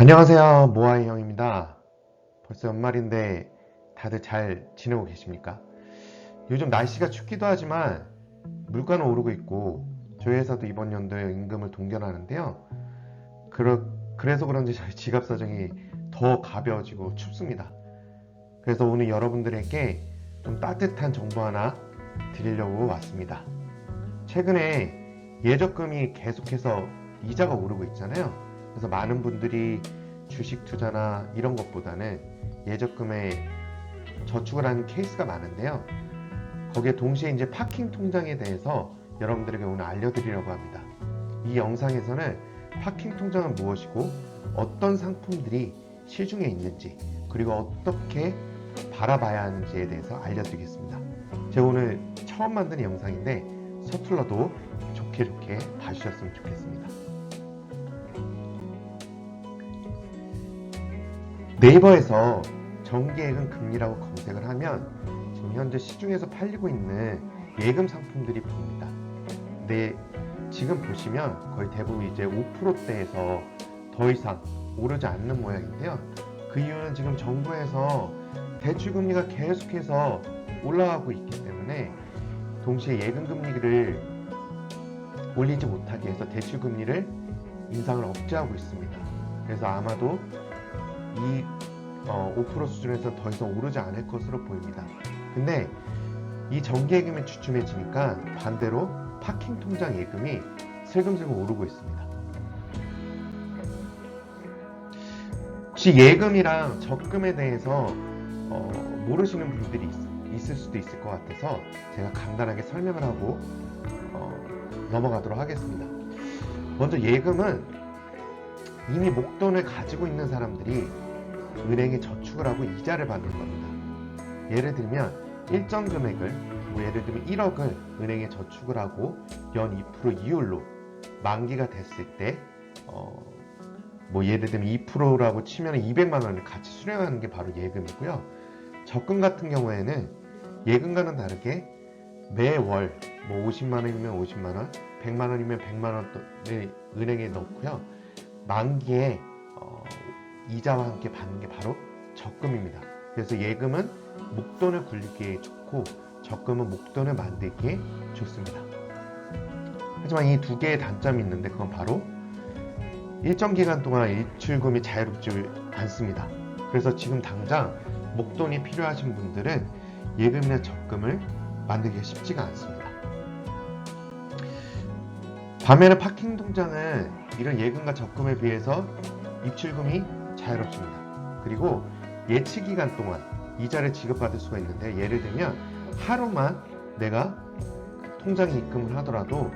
안녕하세요. 모아이 형입니다. 벌써 연말인데 다들 잘 지내고 계십니까? 요즘 날씨가 춥기도 하지만 물가는 오르고 있고 저희 회사도 이번 연도에 임금을 동결하는데요. 그래서 그런지 저희 지갑 사정이 더 가벼워지고 춥습니다. 그래서 오늘 여러분들에게 좀 따뜻한 정보 하나 드리려고 왔습니다. 최근에 예적금이 계속해서 이자가 오르고 있잖아요. 그래서 많은 분들이 주식 투자나 이런 것보다는 예적금에 저축을 하는 케이스가 많은데요. 거기에 동시에 이제 파킹 통장에 대해서 여러분들에게 오늘 알려드리려고 합니다. 이 영상에서는 파킹 통장은 무엇이고 어떤 상품들이 시중에 있는지 그리고 어떻게 바라봐야 하는지에 대해서 알려드리겠습니다. 제가 오늘 처음 만든 영상인데 서툴러도 좋게 봐주셨으면 좋겠습니다. 네이버에서 정기예금 금리라고 검색을 하면 지금 현재 시중에서 팔리고 있는 예금 상품들이 보입니다. 근데 지금 보시면 거의 대부분 이제 5%대에서 더 이상 오르지 않는 모양인데요. 그 이유는 지금 정부에서 대출 금리가 계속해서 올라가고 있기 때문에 동시에 예금 금리를 올리지 못하게 해서 대출 금리를 인상을 억제하고 있습니다. 그래서 아마도 이 5% 수준에서 더 이상 오르지 않을 것으로 보입니다. 근데 이 정기예금이 주춤해지니까 반대로 파킹 통장 예금이 슬금슬금 오르고 있습니다. 혹시 예금이랑 적금에 대해서 모르시는 분들이 있을 수도 있을 것 같아서 제가 간단하게 설명을 하고 넘어가도록 하겠습니다. 먼저 예금은 이미 목돈을 가지고 있는 사람들이 은행에 저축을 하고 이자를 받는 겁니다. 예를 들면 일정 금액을 예를 들면 1억을 은행에 저축을 하고 연 2% 이율로 만기가 됐을 때 예를 들면 2%라고 치면 200만 원을 같이 수령하는 게 바로 예금이고요. 적금 같은 경우에는 예금과는 다르게 매월 50만 원이면 50만 원, 100만 원이면 100만 원을 은행에 넣고요. 만기에 이자와 함께 받는 게 바로 적금입니다. 그래서 예금은 목돈을 굴리기에 좋고 적금은 목돈을 만들기에 좋습니다. 하지만 이 두 개의 단점이 있는데 그건 바로 일정 기간 동안 일출금이 자유롭지 않습니다. 그래서 지금 당장 목돈이 필요하신 분들은 예금이나 적금을 만들기가 쉽지가 않습니다. 반면에 파킹 통장은 이런 예금과 적금에 비해서 입출금이 자유롭습니다. 그리고 예치 기간 동안 이자를 지급받을 수가 있는데 예를 들면 하루만 내가 통장에 입금을 하더라도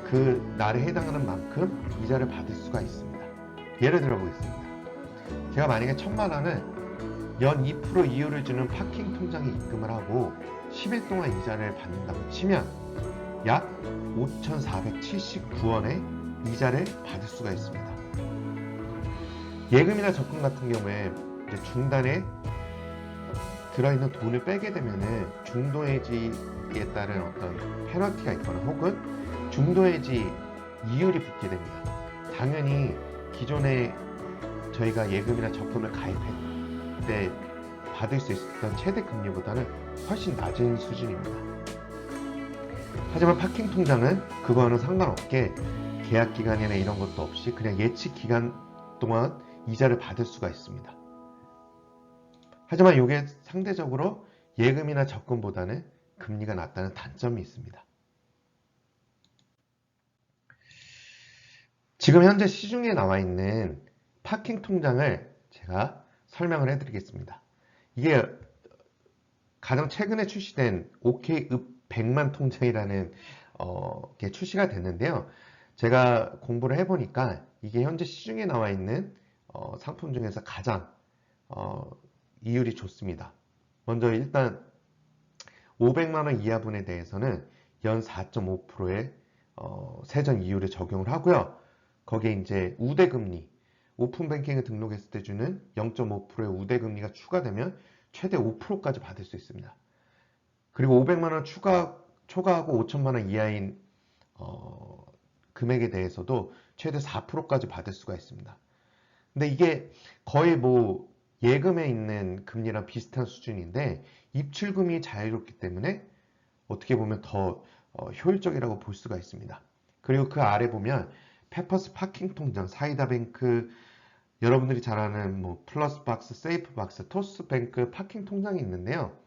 그 날에 해당하는 만큼 이자를 받을 수가 있습니다. 예를 들어 보겠습니다. 제가 만약에 1,000만 원을 연 2% 이율을 주는 파킹 통장에 입금을 하고 10일 동안 이자를 받는다고 치면 약 5,479원의 이자를 받을 수가 있습니다. 예금이나 적금 같은 경우에 이제 중단에 들어있는 돈을 빼게 되면은 중도해지에 따른 어떤 페널티가 있거나 혹은 중도해지 이율이 붙게 됩니다. 당연히 기존에 저희가 예금이나 적금을 가입할 때 받을 수 있었던 최대 금리보다는 훨씬 낮은 수준입니다. 하지만 파킹 통장은 그거와는 상관없게 계약 기간이나 이런 것도 없이 그냥 예측 기간 동안 이자를 받을 수가 있습니다. 하지만 이게 상대적으로 예금이나 적금보다는 금리가 낮다는 단점이 있습니다. 지금 현재 시중에 나와 있는 파킹 통장을 제가 설명을 해드리겠습니다. 이게 가장 최근에 출시된 OK읍 100만 통장이라는 게 출시가 됐는데요. 제가 공부를 해보니까 이게 현재 시중에 나와 있는 상품 중에서 가장 이율이 좋습니다. 먼저 일단 500만 원 이하분에 대해서는 연 4.5%의 세전 이율을 적용을 하고요. 거기에 이제 우대금리, 오픈뱅킹에 등록했을 때 주는 0.5%의 우대금리가 추가되면 최대 5%까지 받을 수 있습니다. 그리고 500만 원 초과하고 5천만 원 이하인 금액에 대해서도 최대 4%까지 받을 수가 있습니다. 근데 이게 거의 뭐 예금에 있는 금리랑 비슷한 수준인데 입출금이 자유롭기 때문에 어떻게 보면 더 효율적이라고 볼 수가 있습니다. 그리고 그 아래 보면 페퍼스 파킹 통장, 사이다뱅크, 여러분들이 잘 아는 뭐 플러스박스, 세이프박스, 토스뱅크 파킹 통장이 있는데요.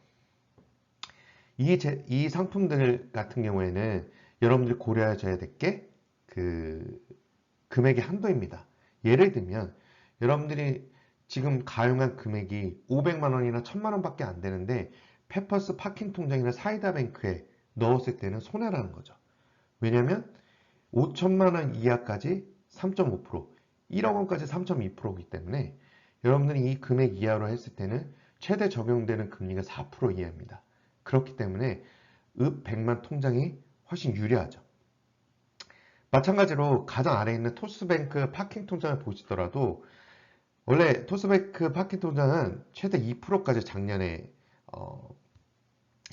이 상품들 같은 경우에는 여러분들이 고려하셔야 될 게 그 금액의 한도입니다. 예를 들면 여러분들이 지금 가용한 금액이 500만 원이나 1000만 원밖에 안 되는데 페퍼스 파킹 통장이나 사이다뱅크에 넣었을 때는 손해라는 거죠. 왜냐하면 5천만 원 이하까지 3.5%, 1억 원까지 3.2%이기 때문에 여러분들이 이 금액 이하로 했을 때는 최대 적용되는 금리가 4% 이하입니다. 그렇기 때문에 읍 100만 통장이 훨씬 유리하죠. 마찬가지로 가장 아래에 있는 토스뱅크 파킹 통장을 보시더라도 원래 토스뱅크 파킹 통장은 최대 2%까지 작년에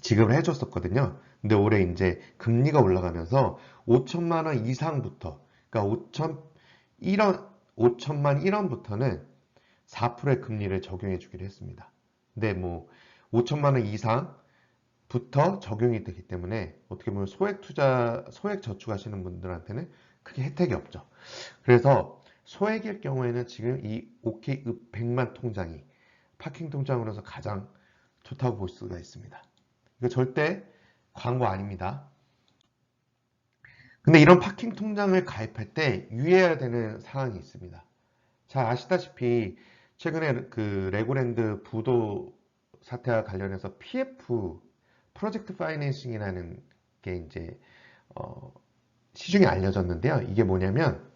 지급을 해줬었거든요. 근데 올해 이제 금리가 올라가면서 5천만 원 이상부터, 그러니까 5천만 1원부터는 4%의 금리를 적용해 주기로 했습니다. 근데 뭐 5천만 원 이상부터 적용이 되기 때문에 어떻게 보면 소액 저축하시는 분들한테는 크게 혜택이 없죠. 그래서 소액일 경우에는 지금 이 OK 100만 통장이 파킹 통장으로서 가장 좋다고 볼 수가 있습니다. 이거 절대 광고 아닙니다. 근데 이런 파킹 통장을 가입할 때 유의해야 되는 사항이 있습니다. 잘 아시다시피 최근에 그 레고랜드 부도 사태와 관련해서 PF 프로젝트 파이낸싱이라는 게 이제 시중에 알려졌는데요. 이게 뭐냐면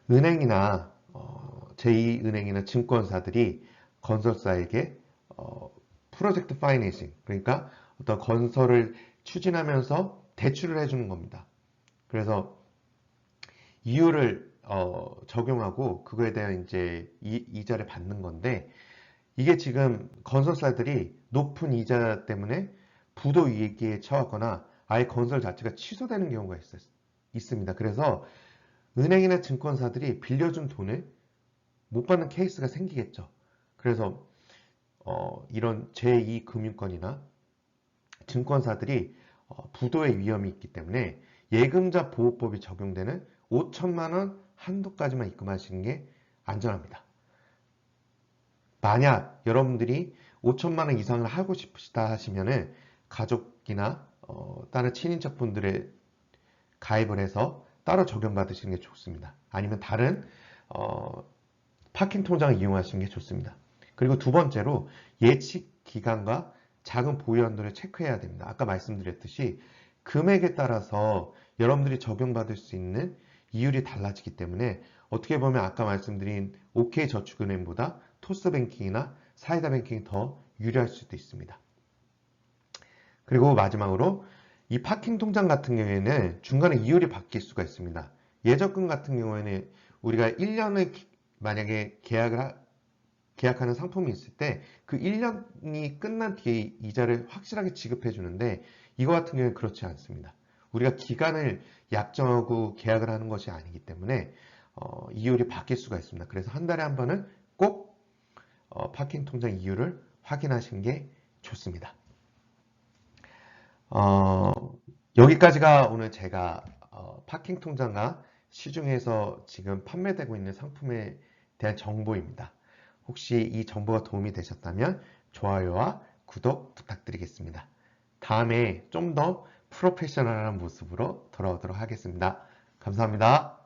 은행이나 제2은행이나 증권사들이 건설사에게 프로젝트 파이낸싱, 그러니까 어떤 건설을 추진하면서 대출을 해주는 겁니다. 그래서 이율을 적용하고 그거에 대한 이제 이자를 받는 건데 이게 지금 건설사들이 높은 이자 때문에 부도 위기에 처하거나 아예 건설 자체가 취소되는 경우가 있습니다. 그래서 은행이나 증권사들이 빌려준 돈을 못 받는 케이스가 생기겠죠. 그래서 이런 제2금융권이나 증권사들이 부도의 위험이 있기 때문에 예금자 보호법이 적용되는 5천만 원 한도까지만 입금하시는 게 안전합니다. 만약 여러분들이 5천만 원 이상을 하고 싶으시다 하시면은 가족이나 다른 친인척분들의 가입을 해서 따로 적용받으시는 게 좋습니다. 아니면 다른 파킹 통장을 이용하시는 게 좋습니다. 그리고 두 번째로 예측 기간과 자금 보유 한도를 체크해야 됩니다. 아까 말씀드렸듯이 금액에 따라서 여러분들이 적용받을 수 있는 이율이 달라지기 때문에 어떻게 보면 아까 말씀드린 OK저축은행보다 토스뱅킹이나 사이다뱅킹이 더 유리할 수도 있습니다. 그리고 마지막으로 이 파킹 통장 같은 경우에는 중간에 이율이 바뀔 수가 있습니다. 예적금 같은 경우에는 우리가 1년을 만약에 계약하는 상품이 있을 때 그 1년이 끝난 뒤에 이자를 확실하게 지급해 주는데 이거 같은 경우는 그렇지 않습니다. 우리가 기간을 약정하고 계약을 하는 것이 아니기 때문에 이율이 바뀔 수가 있습니다. 그래서 한 달에 한 번은 꼭 파킹 통장 이율을 확인하시는 게 좋습니다. 여기까지가 오늘 제가 파킹 통장과 시중에서 지금 판매되고 있는 상품에 대한 정보입니다. 혹시 이 정보가 도움이 되셨다면 좋아요와 구독 부탁드리겠습니다. 다음에 좀 더 프로페셔널한 모습으로 돌아오도록 하겠습니다. 감사합니다.